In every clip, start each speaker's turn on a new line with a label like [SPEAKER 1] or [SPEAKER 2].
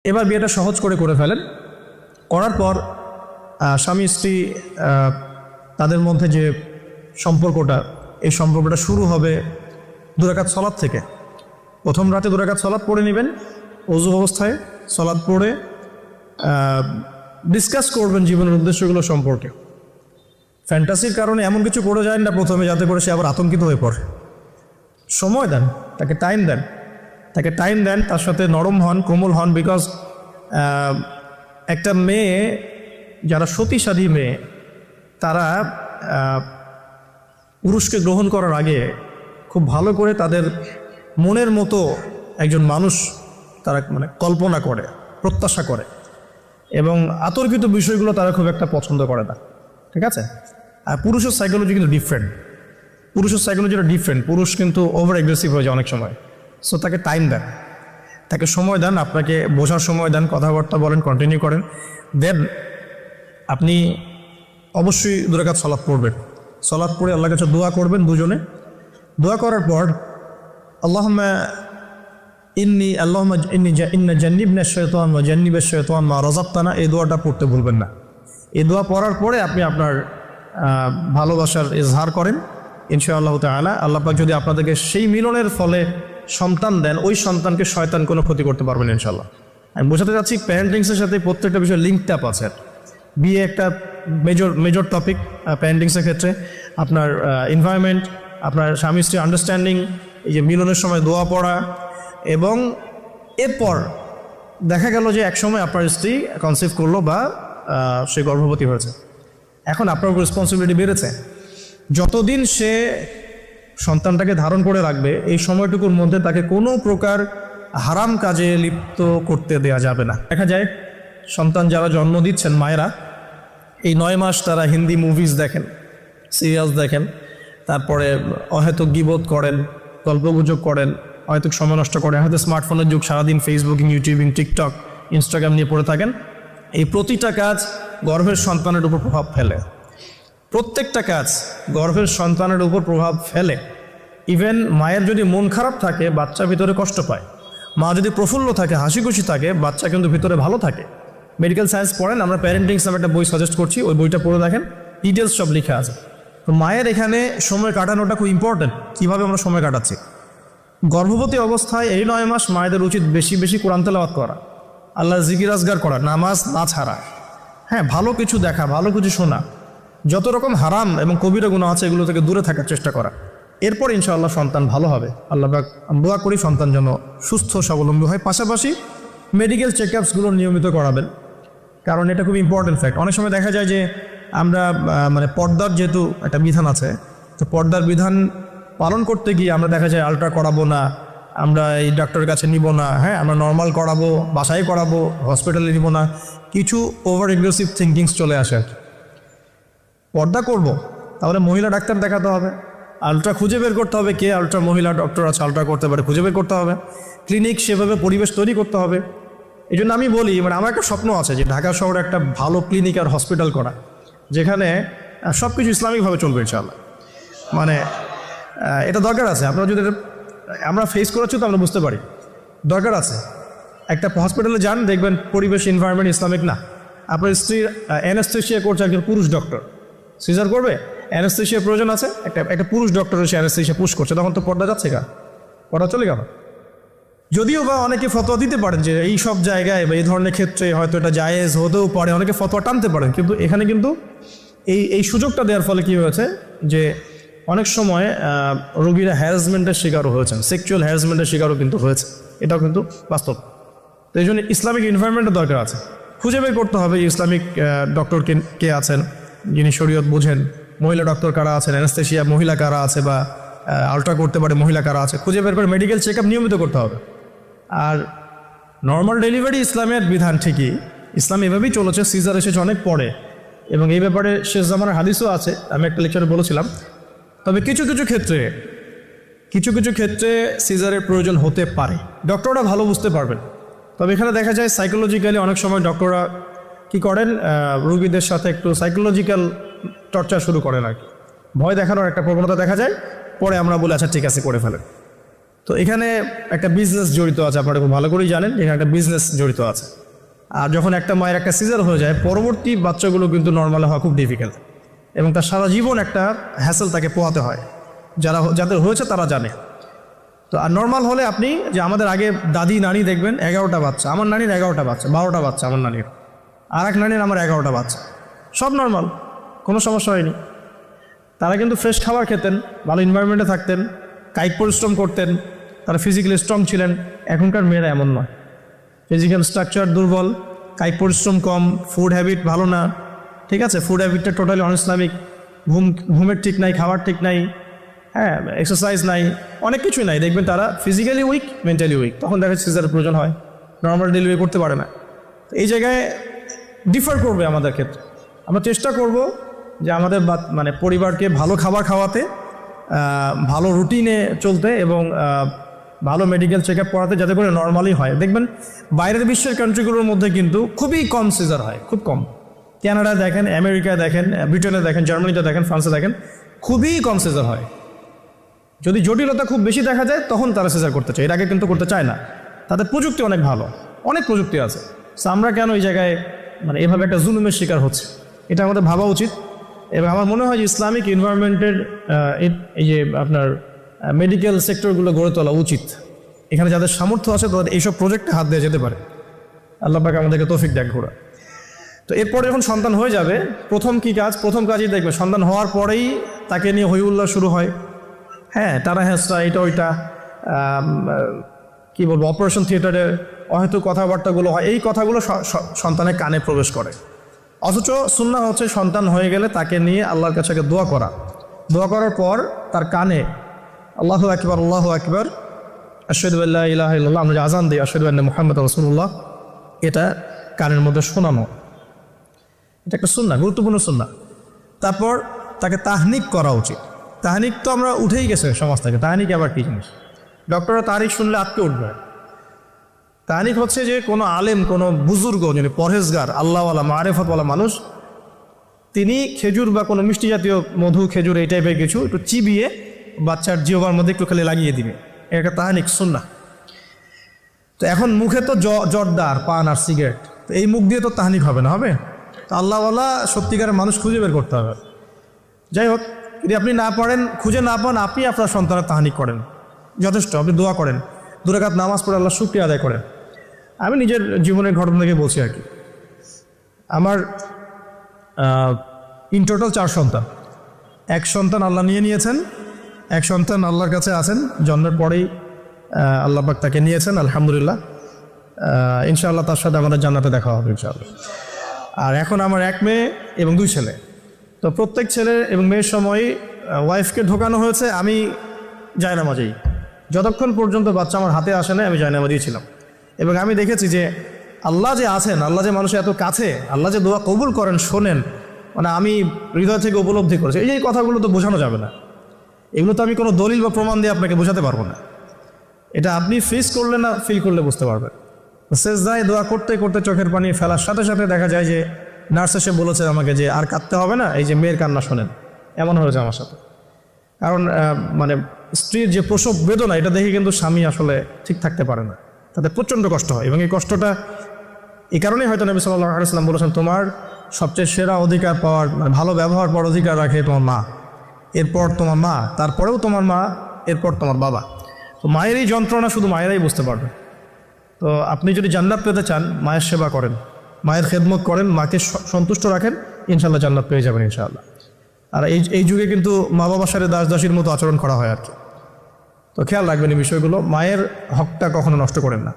[SPEAKER 1] এবার বিয়েটা সহজ করে ফেলেন। করার পর স্বামী স্ত্রী তাদের মধ্যে যে সম্পর্কটা, এই সম্পর্কটা শুরু হবে 2 রাকাত সালাত থেকে। প্রথম রাতে 2 রাকাত সালাত পড়ে নেবেন, ওযু অবস্থায় সালাত পড়ে ডিসকাস করবেন জীবনের উদ্দেশ্যগুলো সম্পর্কে। ফ্যান্টাসির কারণে এমন কিছু করে যায় না প্রথমে, যাতে করে সে আবার আতঙ্কিত হয়ে পড়ে। সময় দেন, তাকে টাইম দেন, তার সাথে নরম হন, কোমল হন। বিকজ একটা মেয়ে যারা সতীসাধী মেয়ে, তারা পুরুষকে গ্রহণ করার আগে খুব ভালো করে তাদের মনের মতো একজন মানুষ তারা মানে কল্পনা করে, প্রত্যাশা করে, এবং আতর্কিত বিষয়গুলো তারা খুব একটা পছন্দ করে না। ঠিক আছে? আর পুরুষের সাইকোলজি কিন্তু ডিফারেন্ট। পুরুষ কিন্তু ওভার অ্যাগ্রেসিভ হয়ে যায় অনেক সময়। সো তাকে টাইম দেন, তাকে সময় দেন, আপনাকে বোঝার সময় দেন, কথাবার্তা বলেন, কন্টিনিউ করেন। দেন আপনি অবশ্যই 2 রাকাত সালাত পড়বেন। সালাত পড়ে আল্লাহর কাছে দোয়া করবেন দুজনে। দোয়া করার পর আল্লাহুম্মা ইন্নী জান্নিবনা শাইতান ওয়া জান্নিবাশ শাইতান মা রাযাকতানা, এই দোয়াটা পড়তে ভুলবেন না। এই দোয়া পড়ার পরে আপনি আপনার ভালোবাসার ইজহার করেন। ইনশাআল্লাহ তাআলা আল্লাহ পাক যদি আপনাদেরকে সেই মিলনের ফলে সন্তান দেন, ওই সন্তানকে শয়তান কোনো ক্ষতি করতে পারবেন ইনশাআল্লাহ। আমি বোঝাতে চাচ্ছি প্যারেন্টিংসের সাথে প্রত্যেকটা বিষয় লিঙ্কড আপ আছে। বিয়ে একটা মেজর টপিক প্যারেন্টিংসের ক্ষেত্রে। আপনার এনভায়রনমেন্ট, আপনার স্বামী স্ত্রী আন্ডারস্ট্যান্ডিং, এই যে মিলনের সময় দোয়া পড়া, এবং এরপর দেখা গেল যে একসময় আপনার স্ত্রী কনসিভ করলো বা সে গর্ভবতী হয়েছে। এখন আপনার রেসপন্সিবিলিটি বেড়েছে। যতদিন সে সন্তানটাকে ধারণ করে রাখবে, এই সময়টুকুর মধ্যে তাকে কোনো প্রকার হারাম কাজে লিপ্ত করতে দেওয়া যাবে না। দেখা যায় সন্তান যারা জন্ম দিচ্ছেন মায়েরা, এই 9 মাস তারা হিন্দি মুভিজ দেখেন, সিরিয়ালস দেখেন, তারপরে অহেতুক গীবত করেন, গল্পগুজব করেন, অহেতুক সময় নষ্ট করেন, হয়তো স্মার্টফোনের যুগ, সারাদিন ফেসবুকিং, ইউটিউবিং, টিকটক, ইনস্টাগ্রাম নিয়ে পড়ে থাকেন। এই প্রতিটা কাজ গর্ভের সন্তানের উপর প্রভাব ফেলে। প্রত্যেকটা কাজ গর্ভের সন্তানের উপর প্রভাব ফেলে। ইভেন মায়ের যদি মন খারাপ থাকে, বাচ্চা ভিতরে কষ্ট পায়। মা যদি প্রফুল্ল থাকে, হাসি খুশি থাকে, বাচ্চা কিন্তু ভিতরে ভালো থাকে। মেডিকেল সায়েন্স পড়েন, আমরা প্যারেন্টিংস নামে একটা বই সাজেস্ট করছি, ওই বইটা পড়ে দেখেন, ডিটেলস সব লেখা আছে। তো মায়ের এখানে সময় কাটানোটা খুব ইম্পর্টেন্ট। কীভাবে আমরা সময় কাটাচ্ছি? গর্ভবতী অবস্থায় এই 9 মাস মায়েদের উচিত বেশি বেশি কোরআন তেলাওয়াত করা, আল্লাহর জিকির আজগার করা, নামাজ না ছাড়া, হ্যাঁ, ভালো কিছু দেখা, ভালো কিছু শোনা, যত রকম হারাম এবং কবিরা গুনাহ আছে এগুলো থেকে দূরে থাকার চেষ্টা করা। এরপর ইনশাআল্লাহ সন্তান ভালো হবে। আল্লাহ পাক দোয়া করি সন্তান যেন সুস্থ স্বাবলম্বী হয়। পাশাপাশি মেডিকেল চেকআপসগুলো নিয়মিত করাবেন, কারণ এটা খুব ইম্পর্টেন্ট ফ্যাক্ট। অনেক সময় দেখা যায় যে আমরা মানে পর্দার যেহেতু একটা বিধান আছে, তো পর্দার বিধান পালন করতে গিয়ে আমরা দেখা যায় আলট্রা করাবো না, আমরা এই ডাক্তারের কাছে নিব না, হ্যাঁ, আমরা নর্মাল করাবো, বাসায় করাবো, হসপিটালে নিব না, কিছু ওভার এগ্রেসিভ থিঙ্কিংস চলে আসে আর কি। পর্দা করব, তাহলে মহিলা ডাক্তার দেখাতে হবে, আলট্রা খুঁজে বের করতে হবে, কে আলট্রা মহিলা ডক্টর আছে আলট্রা করতে পারে, খুঁজে বের করতে হবে, ক্লিনিক সেভাবে পরিবেশ তৈরি করতে হবে। এই জন্য আমি বলি, মানে আমার একটা স্বপ্ন আছে যে ঢাকা শহরে একটা ভালো ক্লিনিক আর হসপিটাল করা, যেখানে সব কিছু ইসলামিকভাবে চলবে ইনশাআল্লাহ। মানে এটা দরকার আছে। আপনারা যদি আমরা ফেস করেছি তো আমরা বুঝতে পারি, দরকার আছে। একটা হসপিটালে যান, দেখবেন পরিবেশ এনভায়রনমেন্ট ইসলামিক না। আপনার স্ত্রীর অ্যানেস্থেশিয়া করছে একজন পুরুষ ডক্টর, সিজার করবে, অ্যানেস্থেশিয়ার প্রয়োজন আছে, একটা পুরুষ ডক্টর এসে অ্যানেস্থেশিয়া পুশ করছে, তখন তো পর্দা যাচ্ছে কেন? পর্দা চলে গেল। যদিও বা অনেকে ফতোয়া দিতে পারেন যে এই সব জায়গায় বা এই ধরনের ক্ষেত্রে হয়তো এটা জায়েজ হতেও পারে, অনেকে ফতোয়া টানতে পারেন, কিন্তু এখানে কিন্তু এই সুযোগটা দেওয়ার ফলে কী হয়েছে যে অনেক সময় রোগীরা হ্যারাসমেন্টের শিকারও হয়েছেন, সেক্সুয়াল হ্যারাসমেন্টের শিকারও কিন্তু হয়েছে। এটাও কিন্তু বাস্তব। তো এই জন্য ইসলামিক এনভায়রনমেন্টের দরকার আছে। খুঁজে বের করতে হবে ইসলামিক ডক্টর কে আছেন, যিনি শরীয়ত বোঝেন, মহিলা ডক্টর কারা আছেন, অ্যানেস্থেশিয়া মহিলা কারা আছে, বা আলট্রা করতে পারে মহিলা কারা আছে, খুঁজে বের করে মেডিকেল চেকআপ নিয়মিত করতে হবে। আর নর্মাল ডেলিভারি ইসলামের বিধান ঠিকই, ইসলাম এভাবেই চলেছে, সিজার এসেছে অনেক পরে, এবং এই ব্যাপারে শেষ জামানার হাদিসও আছে, আমি একটা লেকচারে বলেছিলাম। তবে কিছু কিছু ক্ষেত্রে সিজারের প্রয়োজন হতে পারে, ডক্টররা ভালো বুঝতে পারবেন। তবে এখানে দেখা যায় সাইকোলজিক্যালি অনেক সময় ডক্টররা কী করেন, রোগীদের সাথে একটু সাইকোলজিক্যাল টর্চার শুরু করেন আর কি, ভয় দেখানোর একটা প্রবণতা দেখা যায়। পরে আমরা বলি আচ্ছা ঠিক আছে করে ফেলেন। তো এখানে একটা বিজনেস জড়িত আছে, আপনারা খুব ভালো করেই জানেন এখানে একটা বিজনেস জড়িত আছে। আর যখন একটা মায়ের একটা সিজার হয়ে যায়, পরবর্তী বাচ্চাগুলো কিন্তু নর্মাল হওয়া খুব ডিফিকাল্ট, এবং তার সারা জীবন একটা হ্যাসেল তাকে পোহাতে হয়। যাদের হয়েছে তারা জানে। তো আর নর্মাল হলে আপনি যে আমাদের আগে দাদি নানি দেখবেন 11টা বাচ্চা, আমার নানির 11টা বাচ্চা, 12টা বাচ্চা আমার নানির, আর এক নানির আমার 11টা বাচ্চা, সব নর্মাল, কোনো সমস্যা হয়নি। তারা কিন্তু ফ্রেশ খাবার খেতেন, ভালো এনভায়রনমেন্টে থাকতেন, কায়িক পরিশ্রম করতেন, তারা ফিজিক্যালি স্ট্রং ছিলেন। এখনকার মেয়েরা এমন নয়, ফিজিক্যাল স্ট্রাকচার দুর্বল, কায়িক পরিশ্রম কম, ফুড হ্যাবিট ভালো না, ঠিক আছে, ফুড হ্যাবিটটা টোটালি অনইসলামিক, ঘুমের ঠিক নাই, খাবার ঠিক নাই, হ্যাঁ, এক্সারসাইজ নাই, অনেক কিছুই নাই। দেখবেন তারা ফিজিক্যালি উইক, মেন্টালি উইক, তখন দেখা যাচ্ছে সিজারের প্রয়োজন হয়, নর্মাল ডেলিভারি করতে পারে না। এই জায়গায় ডিফার করবে আমাদের ক্ষেত্রে। আমরা চেষ্টা করব যে আমাদের মানে পরিবারকে ভালো খাবার খাওয়াতে, ভালো রুটিনে চলতে, এবং ভালো মেডিকেল চেক আপ করাতে, যাতে করে নর্মালি হয়। দেখবেন বাইরের বিশ্বের কান্ট্রিগুলোর মধ্যে কিন্তু খুবই কম সিজার হয়, খুব কম। কানাডায় দেখেন, আমেরিকায় দেখেন, ব্রিটেনে দেখেন, জার্মানিতে দেখেন, ফ্রান্সে দেখেন, খুবই কম সিজার হয়। যদি জটিলতা খুব বেশি দেখা যায় তখন তারা সিজার করতে চায়, এর আগে কিন্তু করতে চায় না। তাদের প্রযুক্তি অনেক ভালো, অনেক প্রযুক্তি আছে। আমরা কেন এই জায়গায় মানে এভাবে একটা জুলুমের শিকার হচ্ছে, এটা আমাদের ভাবা উচিত। এবং আমার মনে হয় যে ইসলামিক এনভায়রনমেন্টের এই যে আপনার মেডিকেল সেক্টরগুলো গড়ে তোলা উচিত। এখানে যাদের সামর্থ্য আছে তাদের এইসব প্রজেক্টে হাত দেওয়া যেতে পারে। আল্লাহ পাক আমাদেরকে তৌফিক দেন ঘোরা। তো এরপরে যখন সন্তান হয়ে যাবে, প্রথম কাজই দেখবে, সন্তান হওয়ার পরেই তাকে নিয়ে হই উল্লাহ শুরু হয়। হ্যাঁ, টানা হেঁচড়া, এটা ওইটা, কী বলবো, অপারেশন থিয়েটারে হয়তো কথাবার্তাগুলো হয়, এই কথাগুলো সন্তানের কানে প্রবেশ করে। অথচ সুন্নাহ হচ্ছে সন্তান হয়ে গেলে তাকে নিয়ে আল্লাহর কাছে দোয়া করার পর তার কানে আল্লাহু আকবার, আল্লাহু আকবার, আশহাদু আল্লা ইলাহা ইল্লাল্লাহ, আমরা যে আযান দিই আশহাদু আন্না মুহাম্মাদুর রাসূলুল্লাহ, এটা কানের মধ্যে শোনানো। এটা একটা সুন্নাহ, গুরুত্বপূর্ণ সুন্নাহ। তারপর তাকে তাহনিক করা উচিত। তাহনিক তো আমরা উঠেই গেছে সমাজ থেকে, তাহনিক আবার কী জিনিস? ডক্টররা তারিখ শুনলে আটকে উঠবে। তাহনিক হচ্ছে যে কোনো আলেম, কোনো বুজুর্গ, যিনি পরহেজগার, আল্লাহওয়ালা, মারেফতওয়ালা মানুষ, তিনি খেজুর বা কোনো মিষ্টি জাতীয় মধু, খেজুর, এই টাইপের কিছু একটু চিবিয়ে বাচ্চার জিহ্বার মধ্যে একটু খালি লাগিয়ে দিবে, এটা তাহনিক সুন্নাহ। তো এখন মুখে তো জর্দার, পান আর সিগারেট, তো এই মুখ দিয়ে তো তাহনিক হবে না, হবে? তো আল্লাহওয়ালা সত্যিকারের মানুষ খুঁজে বের করতে হবে। যাই হোক, যদি আপনি না পারেন, খুঁজে না পান, আপনি আপনার সন্তানের তাহনিক করেন, যথেষ্ট। আপনি দোয়া করেন, 2 রাকাত নামাজ পড়ে আল্লাহ শুকরিয়া আদায় করেন। আমি নিজের জীবনের ঘটনা থেকে বলছি আর কি। আমার ইন টোটাল 4 সন্তান। 1 সন্তান আল্লাহ নিয়েছেন, 1 সন্তান আল্লাহর কাছে আছেন, জন্মের পরেই আল্লাহ পাক তাকে নিয়েছেন, আলহামদুলিল্লাহ। ইনশাআল্লাহ তার সাথে আমাদের জান্নাতে দেখা হবে ইনশাআল্লাহ। আর এখন আমার 1 মেয়ে এবং 2 ছেলে। তো প্রত্যেক ছেলে এবং মেয়ের সময় ওয়াইফকে ঢোকানো হয়েছে, আমি জায়নামাজেই, যতক্ষণ পর্যন্ত বাচ্চা আমার হাতে আসে না আমি জায়নামাজেই ছিলাম। এবং আমি দেখেছি যে আল্লাহ যে আছেন, আল্লাহ যে মানুষের এত কাছে, আল্লাহ যে দোয়া কবুল করেন, শোনেন, মানে আমি হৃদয় থেকে উপলব্ধি করেছি। এই কথাগুলো তো বোঝানো যাবে না, এগুলো তো আমি কোনো দলিল বা প্রমাণ দিয়ে আপনাকে বোঝাতে পারবো না। এটা আপনি ফেস করলে না, ফিল করলে বুঝতে পারবেন। সেজদায় দোয়া করতে করতে চোখের পানি ফেলার সাথে সাথে দেখা যায় যে নার্স এসে বলেছে আমাকে যে আর কাঁদতে হবে না, এই যে মেয়ের কান্না শোনেন। এমন হয়েছে আমার সাথে। কারণ মানে স্ত্রীর যে প্রসব বেদনা, এটা দেখে কিন্তু স্বামী আসলে ঠিক থাকতে পারে না, তাদের প্রচণ্ড কষ্ট হয়। এবং এই কষ্টটা এই কারণেই হয়তো নবী সাল্লাল্লাহু আলাইহি ওয়াসাল্লাম বলেছেন, তোমার সবচেয়ে সেরা অধিকার পাওয়ার, মানে ভালো ব্যবহার পাওয়ার অধিকার রাখে তোমার মা, এরপর তোমার মা, তারপরেও তোমার মা, এরপর তোমার বাবা। তো মায়ের এই যন্ত্রণা শুধু মায়েরাই বুঝতে পারবে। তো আপনি যদি জান্নাত পেতে চান, মায়ের সেবা করেন, মায়ের খেদমত করেন, মাকে সন্তুষ্ট রাখেন, ইনশাআল্লাহ জান্নাত পেয়ে যাবেন ইনশাআল্লাহ। আর এই যুগে কিন্তু মা বাবার সাথে দাস দাসীর মতো আচরণ করা হয় আর কি। তো খেয়াল রাখবেন এই বিষয়গুলো, মায়ের হকটা কখনো নষ্ট করেন না।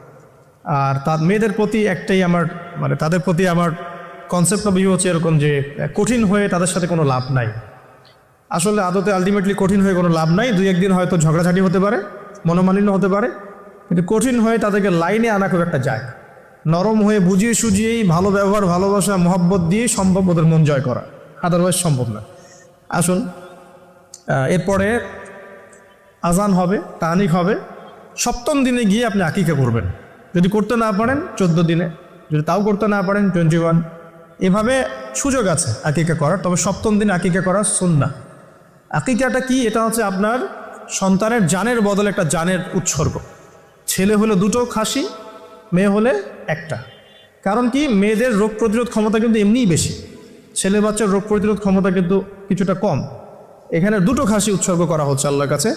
[SPEAKER 1] আর তার মেয়েদের প্রতি একটাই আমার, মানে তাদের প্রতি আমার কনসেপ্ট বা ভিউ হচ্ছে এরকম যে কঠিন হয়ে তাদের সাথে কোনো লাভ নাই। আসলে আদতে আলটিমেটলি কঠিন হয়ে কোনো লাভ নাই। 2-1 দিন হয়তো ঝগড়াঝাটি হতে পারে, মনোমালিন্য হতে পারে, কিন্তু কঠিন হয়ে তাদেরকে লাইনে আনা খুব একটা যায়। নরম হয়ে বুঝিয়ে সুঝিয়েই, ভালো ব্যবহার, ভালোবাসা, মহব্বত দিয়ে সম্ভব ওদের মন জয় করা, আদারওয়াইজ সম্ভব না। আসুন, এরপরে আজান হবে, তাহনিক হবে, 7ম দিনে গিয়ে আপনি আকিকা করবেন। যদি করতে না পারেন 14 দিনে, যদি তাও করতে না পারেন 21, এভাবে সুযোগ আছে আকিকা করার। তবে 7ম দিনে আকিকা করা সুন্নাহ। আকিকাটা কি? এটা হচ্ছে আপনার সন্তানের জানের বদলে একটা জানের উৎসর্গ। ছেলে হলে দুটো খাসি, মেয়ে হলে একটা। কারণ কি, মেয়েদের রোগ প্রতিরোধ ক্ষমতা কিন্তু এমনিই বেশি, ছেলে বাচ্চার রোগ প্রতিরোধ ক্ষমতা কিন্তু কিছুটা কম। এখানে দুটো খাসি উৎসর্গ করা হচ্ছে আল্লাহর কাছে,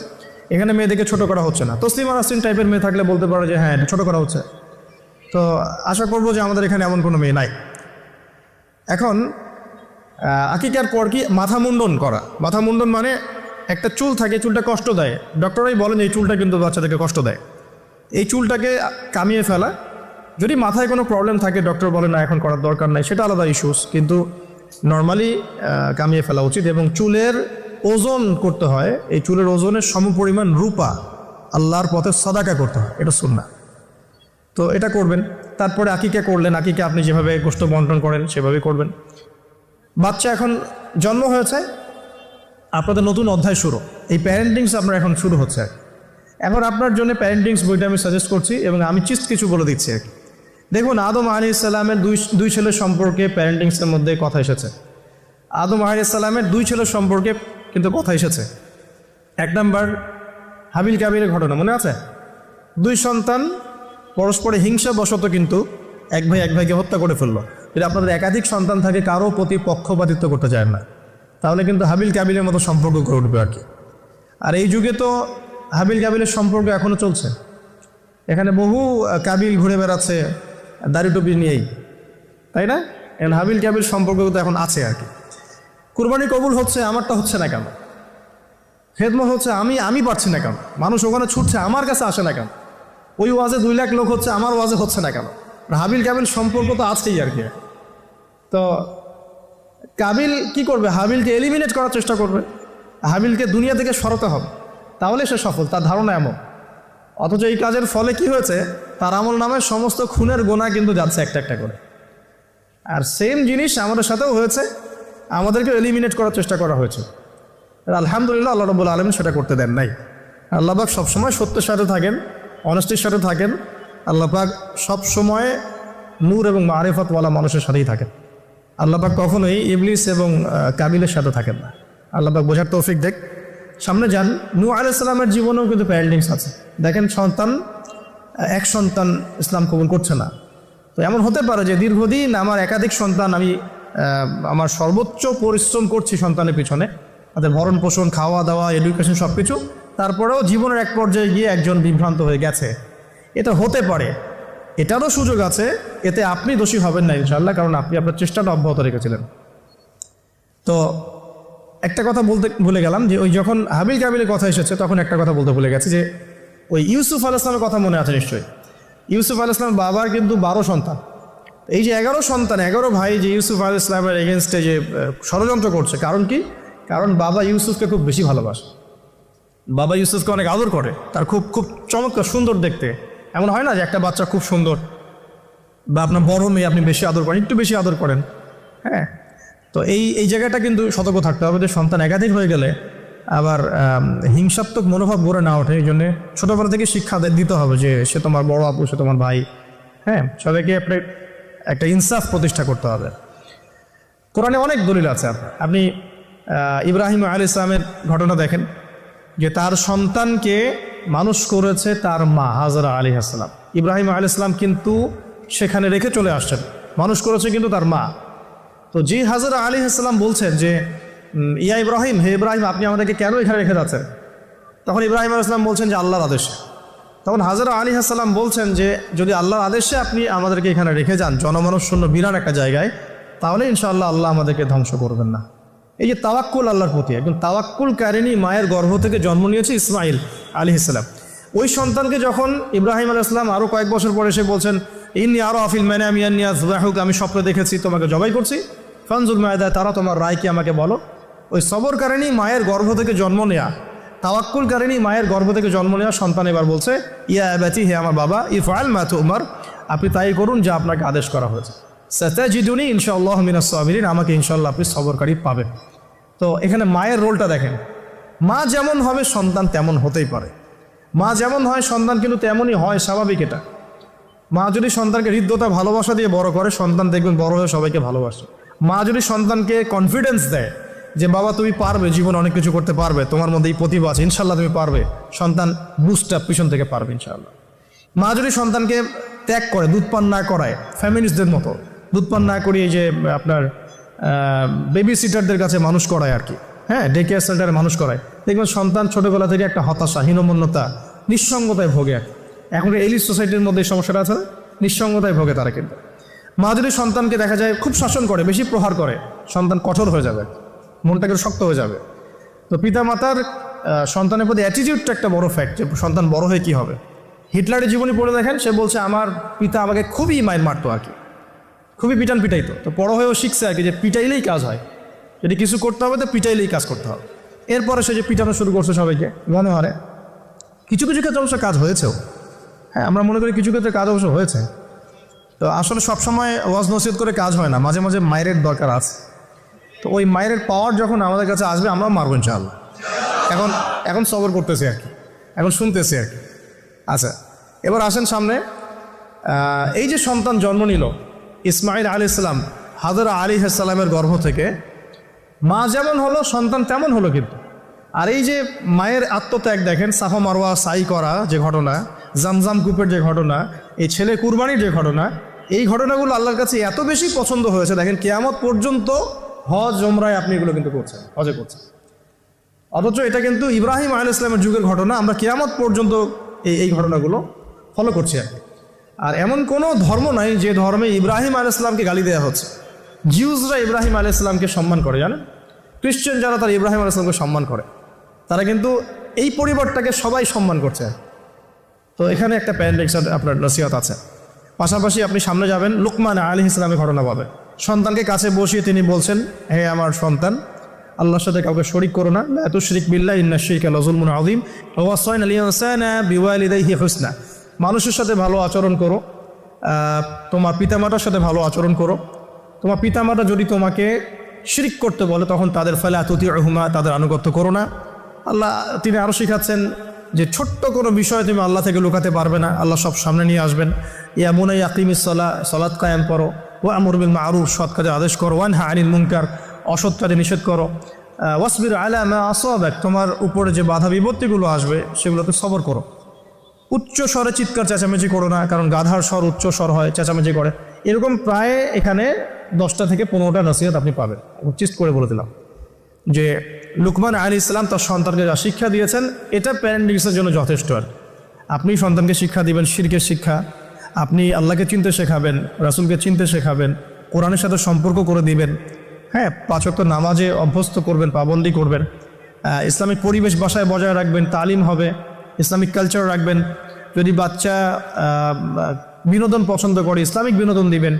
[SPEAKER 1] এখানে মেয়েদেরকে ছোট করা হচ্ছে না। তসলিমা নাসরিন টাইপের মেয়ে থাকলে বলতে পারো যে হ্যাঁ এটা ছোট করা হচ্ছে, তো আশা করবো যে আমাদের এখানে এমন কোনো মেয়ে নাই। এখন আকিকার পর কি মাথা মুন্ডন করা। মাথা মুন্ডন মানে একটা চুল থাকে, চুলটা কষ্ট দেয়, ডক্টরাই বলেন এই চুলটা কিন্তু বাচ্চাদেরকে কষ্ট দেয়, এই চুলটাকে কামিয়ে ফেলা। যদি মাথায় কোনো প্রবলেম থাকে ডক্টর বলে না এখন করার দরকার নাই, সেটা আলাদা ইস্যুস, কিন্তু নর্মালি কামিয়ে ফেলা উচিত। এবং চুলের ওজন করতে হয়, এই চুলের ওজনের সমপরিমাণ রূপা আল্লাহর পথে সাদাকা করতে হয়, এটা সুন্নাহ। তো এটা করবেন। তারপরে আকিকা করলেন, আকিকা আপনি যেভাবে গোশত বন্টন করেন সেভাবেই করবেন। বাচ্চা এখন জন্ম হয়েছে, আপনাদের নতুন অধ্যায় শুরু, এই প্যারেন্টিংস আপনার এখন শুরু হচ্ছে। এখন আপনার জন্য প্যারেন্টিংস বইটা আমি সাজেস্ট করছি এবং আমি কিছু বলে দিচ্ছি। দেখুন, আদম আলাইহিস সালামের দুই ছেলের সম্পর্কে প্যারেন্টিংসের মধ্যে কথা এসেছে। আদম আলাইহিস সালামের দুই ছেলের সম্পর্কে কিন্তু কথা এসেছে। এক নম্বর হাবিল কাবিলের ঘটনা মনে আছে? দুই সন্তান পরস্পরে হিংসা বশত কিন্তু এক ভাই এক ভাইকে হত্যা করে ফেললো। যদি আপনাদের একাধিক সন্তান থাকে, কারো প্রতি পক্ষপাতিত্ব করতে চায় না, তাহলে কিন্তু হাবিল কাবিলের মতো সম্পর্ক করে উঠবে আর কি। আর এই যুগে তো হাবিল কাবিলের সম্পর্ক এখনও চলছে, এখানে বহু কাবিল ঘুরে বেড়াচ্ছে দাড়ি টুপি নিয়েই, তাই না? এখন হাবিল কাবিল সম্পর্ক তো এখন আছে আর কি। কুরবানি কবুল হচ্ছে, আমারটা হচ্ছে না কেন? খেদমত হচ্ছে, আমি পারছি না কেন? মানুষ ওখানে ছুটছে, আমার কাছে আসে না কেন? ওই ওয়াজে 2 লাখ লোক হচ্ছে, আমার ওয়াজে হচ্ছে না কেন? হাবিল কাবিল সম্পর্ক তো আছেই আর কি। তো কাবিল কি করবে? হাবিলকে এলিমিনেট করার চেষ্টা করবে, হাবিলকে দুনিয়া থেকে সরাতে হবে, তাহলে সে সফল, তার ধারণা এমন। অথচ এই কাজের ফলে কি হয়েছে, তার আমল নামে সমস্ত খুনের গোনা কিন্তু যাচ্ছে একটা একটা করে। আর সেম জিনিস আমাদের সাথেও হয়েছে, আমাদেরকে এলিমিনেট করার চেষ্টা করা হয়েছে। আলহামদুলিল্লাহ আল্লাহ রাব্বুল আলামিন সেটা করতে দেন নাই। আল্লাহ পাক সবসময় সত্যের সাথে থাকেন, অনেস্টির সাথে থাকেন। আল্লাহ পাক সবসময় নূর এবং মারিফতওয়ালা মানুষের সাথেই থাকেন। আল্লাহ পাক কখনোই ইবলিস এবং কাবিলের সাথে থাকেন না। আল্লাহ পাক বোঝার তৌফিক দেখ। সামনে যান, নূহ আলাইহিস সালামের জীবনেও কিন্তু প্যারেন্টিংস আছে। দেখেন, এক সন্তান ইসলাম কবুল করছে না, তো এমন হতে পারে যে দীর্ঘদিন আমার একাধিক সন্তান, আমি আমার সর্বোচ্চ পরিশ্রম করছি সন্তানের পিছনে, তাদের ভরণ পোষণ, খাওয়া দাওয়া, এডুকেশন সব কিছু, তারপরেও জীবনের এক পর্যায়ে গিয়ে একজন বিভ্রান্ত হয়ে গেছে। এটা হতে পারে, এটারও সুযোগ আছে, এতে আপনি দোষী হবেন না ইনশাআল্লাহ, কারণ আপনি আপনার চেষ্টাটা অব্যাহত রেখেছিলেন। তো একটা কথা বলতে ভুলে গেলাম যে ওই যখন হাবিল কাবিলের কথা এসেছে তখন একটা কথা বলতে ভুলে গেছি যে ওই ইউসুফ আলাইহিস সালামের কথা মনে আছে নিশ্চয়ই। ইউসুফ আলাইহিস সালামের বাবার কিন্তু 12 সন্তান। এই যে 11 সন্তান, 11 ভাই যে ইউসুফ আলাইহিস সালামের এগেনস্টে যে ষড়যন্ত্র করছে, কারণ কি? কারণ বাবা ইউসুফকে খুব বেশি ভালোবাসে, বাবা ইউসুফকে অনেক আদর করে, তার খুব খুব চমৎকার সুন্দর দেখতে। এমন হয় না যে একটা বাচ্চা খুব সুন্দর, বা আপনার বড় মেয়ে আপনি বেশি আদর করেন, একটু বেশি আদর করেন, হ্যাঁ। তো এই জায়গাটা কিন্তু সতর্ক থাকতে হবে যে সন্তান একাধিক হয়ে গেলে আবার হিংসাত্মক মনোভাব গড়ে না ওঠে। এই জন্যে ছোটোবেলা থেকে শিক্ষা দিতে হবে যে সে তোমার বড় আপু, সে তোমার ভাই, হ্যাঁ। সবাইকে একটা ইনসাফ প্রতিষ্ঠা করতে হবে। কোরআনে অনেক দলিল আছে। আপনি ইব্রাহিম আলাইহিস সালামের ঘটনা দেখেন যে তার সন্তানকে মানুষ করেছে তার মা হাজরা আলাইহিস সালাম। ইব্রাহিম আলাইহিস সালাম কিন্তু সেখানে রেখে চলে আসছেন, মানুষ করেছে কিন্তু তার মা। তো যে হাজরা আলাইহিস সালাম বলছেন যে ইয়া ইব্রাহিম, হে ইব্রাহিম, আপনি আমাদেরকে কেন এখানে রেখে যাচ্ছেন? তখন ইব্রাহিম আলাইহিস সালাম বলছেন যে আল্লাহর আদেশে। তখন হাজরা আলাইহিস সালাম বলছেন যে যদি আল্লাহর আদেশে আপনি আমাদেরকে এখানে রেখে যান জনমানুষ শূন্য বিরাট একটা জায়গায়, তাহলে ইনশাআল্লাহ আল্লাহ আমাদেরকে ধ্বংস করবেন না। এই যে তাওয়াক্কুল আল্লাহর প্রতি, একদম তাওয়াক্কুল কারিনী মায়ের গর্ভ থেকে জন্ম নিয়েছে ইসমাইল আলাইহিস সালাম। ওই সন্তানকে যখন ইব্রাহিম আলাইহিস সালাম আরও কয়েক বছর পরে এসে বলছেন ইন্নী আরা ফিল মানামি আন্নী আযবাহুকা, আমি স্বপ্নে দেখেছি তোমাকে জবাই করছি, ফানজুর মাযা তারা, তোমার রায় কি আমাকে বলো। ওই সবরকারিনী মায়ের গর্ভ থেকে জন্ম নেয়া, তাওয়াক্কুল কারিনী মায়ের গর্ভ থেকে জন্ম নেওয়া সন্তান এবার বলছে ইয়া আবাতি, হে আমার বাবা, ইফআল মা তুমার, আপনি তাই করুন যা আপনাকে আদেশ করা হয়েছে। সাতাজিদুনি ইনশাআল্লাহু মিনাস সাবিরিন, আমাকে ইনশাআল্লাহ আপনি সবরকারী পাবেন। তো এখানে মায়ের রোলটা দেখেন, মা যেমন হবে সন্তান তেমন হতেই পারে, মা যেমন হয় সন্তান কিন্তু তেমনই হয়, স্বাভাবিক এটা। মা যদি সন্তানকে হৃদ্যতা ভালোবাসা দিয়ে বড় করে, সন্তান দেখবেন বড় হয়ে সবাইকে ভালোবাসে। মা যদি সন্তানকে কনফিডেন্স দেয় যে বাবা তুমি পারবে, জীবনে অনেক কিছু করতে পারবে, তোমার মধ্যে এই প্রতিভা আছে, ইনশাল্লাহ তুমি পারবে, সন্তান বুস্ট আপ পিছন থেকে পারবে ইনশাআল্লাহ। মা যদি সন্তানকে ত্যাগ করে, দুধ পান না করায়, ফ্যামিলিস্টদের মতো দুধ পান না করিয়ে যে আপনার বেবি সিটারদের কাছে মানুষ করায় আর কি, হ্যাঁ, ডে কেয়ার সেন্টারে মানুষ করায়, দেখবেন সন্তান ছোটোবেলা থেকে একটা হতাশা, হীনমন্যতা, নিঃসঙ্গতায় ভোগে। এখন এলিট সোসাইটির মধ্যে এই সমস্যাটা আছে, নিঃসঙ্গতায় ভোগে তারা। কিন্তু মা যদি সন্তানকে দেখা যায় খুব শাসন করে, বেশি প্রহার করে, সন্তান কঠোর হয়ে যাবে, মনটাকে শক্ত হয়ে যাবে। তো পিতা মাতার সন্তানের প্রতি অ্যাটিটিউডটা একটা বড় ফ্যাক্ট, যে সন্তান বড় হয়ে কী হবে। হিটলারের জীবনী পড়ে দেখেন, সে বলছে আমার পিতা আমাকে খুবই মাইর মারতো আর কি, খুবই পিটাইতো। তো বড় হয়েও শিখছে আর কি, যে পিটাইলেই কাজ হয়, যদি কিছু করতে হবে তো পিটাইলেই কাজ করতে হবে। এরপরে সে যে পিটানো শুরু করছে সবাইকে মনে হয়। কিছু কিছু ক্ষেত্রে অবশ্য কাজ হয়েছেও, হ্যাঁ, আমরা মনে করি কিছু ক্ষেত্রে কাজ অবশ্য হয়েছে। তো আসলে সবসময় ওয়াজ নসিহত করে কাজ হয় না, মাঝে মাঝে মায়ের দরকার আছে। তো ওই মায়ের পাওয়ার যখন আমাদের কাছে আসবে, আমরাও মারবো ইনশাআল্লাহ। এখন সবর করতেছি আর কি, এখন শুনতেছি আর কি। আচ্ছা, এবার আসেন সামনে। এই যে সন্তান জন্ম নিল ইসমাইল আলাইহিস সালাম, হাজরা আলাইহিস সালামের গর্ভ থেকে, মা যেমন হলো সন্তান তেমন হলো কিন্তু। আর এই যে মায়ের আত্মত্যাগ দেখেন, সাফা মারওয়া সাই করা যে ঘটনা, জামজাম কূপের যে ঘটনা, এই ছেলে কুরবানির যে ঘটনা, এই ঘটনাগুলো আল্লাহর কাছে এত বেশি পছন্দ হয়েছে। দেখেন কিয়ামত পর্যন্ত হজ ওমরায় আপনি এগুলো কিন্তু করছেন, হজে করছেন। অথচ এটা কিন্তু ইব্রাহিম আলাইহিস সালামের যুগের ঘটনা, আমরা কিয়ামত পর্যন্ত এই ঘটনাগুলো ফলো করছি আর কি। আর এমন কোনো ধর্ম নাই যে ধর্মে ইব্রাহিম আলাইহিস সালামকে গালি দেওয়া হচ্ছে। জিউসরা ইব্রাহিম আলাইহিস সালামকে সম্মান করে, জানেন, খ্রিস্টান যারা তারা ইব্রাহিম আলাইহিস সালামকে সম্মান করে, তারা কিন্তু এই পরিবারটাকে সবাই সম্মান করছে। তো এখানে একটা প্যারেন্টিংসের আপনার নসিহত আছে। পাশাপাশি আপনি সামনে যাবেন, লুকমান আলাইহিস সালামের ঘটনা পাবেন। সন্তানকে কাছে বসিয়ে তিনি বলছেন, হে আমার সন্তান, আল্লাহর সাথে কাউকে শরীক করো না, লা তুশরিক বিল্লাহ ইন্না শিরকা লাযুলমুন আযীম ওয়া ওয়াসাইনাল ইনসানা বিওয়ালিদাইহি হুসনা। মানুষের সাথে ভালো আচরণ করো, তোমার পিতামাতার সাথে ভালো আচরণ করো। তোমার পিতামাতা যদি তোমাকে শিরিক করতে বলে, তখন তাদের ফালা তুতিউহুমা, তাদের আনুগত্য করো না। আল্লাহ তিনি আরও শিখাচ্ছেন যে ছোট্ট কোনো বিষয় তুমি আল্লাহ থেকে লুকাতে পারবে না, আল্লাহ সব সামনে নিয়ে আসবেন। ইয়া মুনাই আকিমিস সালাহ, সালাত কায়েম করো, ওয়া আমর বিল মারুফ, সৎ কাজে আদেশ করো, ওয়ানহা আনিল মুনকার, অসৎ কাজে নিষেধ করো, ওয়াসবির আলা মা আসাবাক, তোমার উপরে যে বাধা বিপত্তিগুলো আসবে সেগুলোতে সবর করো। উচ্চ স্বরে চিৎকার চেঁচামেচি করো না, কারণ গাধার স্বর উচ্চ স্বর হয়, চেঁচামেচি করে। এরকম প্রায় এখানে 10টা থেকে 15টা নসিহত আপনি পাবেন। চিস্ট করে বলে দিলাম যে লুকমান আলাইহিস সালাম তার সন্তানকে যা শিক্ষা দিয়েছেন, এটা প্যারেন্টিংসের জন্য যথেষ্ট। আর আপনি সন্তানকে শিক্ষা দিবেন, শিরকের শিক্ষা, আপনি আল্লাহকে চিনতে শেখাবেন, রাসূলকে চিনতে শেখাবেন, কোরআনের সাথে সম্পর্ক করে দিবেন, হ্যাঁ, 5 ওয়াক্ত নামাজে অভ্যস্ত করবেন, পাবন্দি করবেন, ইসলামিক পরিবেশ বাসায় বজায় রাখবেন, তালিম হবে, ইসলামিক কালচার রাখবেন। যদি বাচ্চা বিনোদন পছন্দ করে, ইসলামিক বিনোদন দিবেন,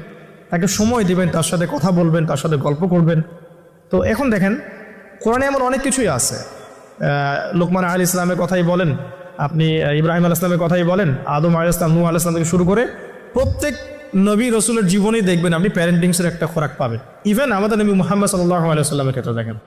[SPEAKER 1] তাকে সময় দিবেন, তার সাথে কথা বলবেন, তার সাথে গল্প করবেন। তো এখন দেখেন কোরআনে এমন অনেক কিছুই আছে। লুকমান আলাইহিস সালামের কথাই বলেন, আপনি ইব্রাহিম আলাইহিস সালামের কথাই বলেন, আদম আলাইহিস সালাম, নূহ আলাইহিস সালাম থেকে শুরু করে প্রত্যেক নবী রসুলের জীবনেই দেখবেন আপনি প্যারেন্টিংসের একটা খোরাক পাবেন। ইভেন আমাদের নবী মুহাম্মদ সাল্লাল্লাহু আলাইহি ওয়াসাল্লামের ক্ষেত্রে দেখেন।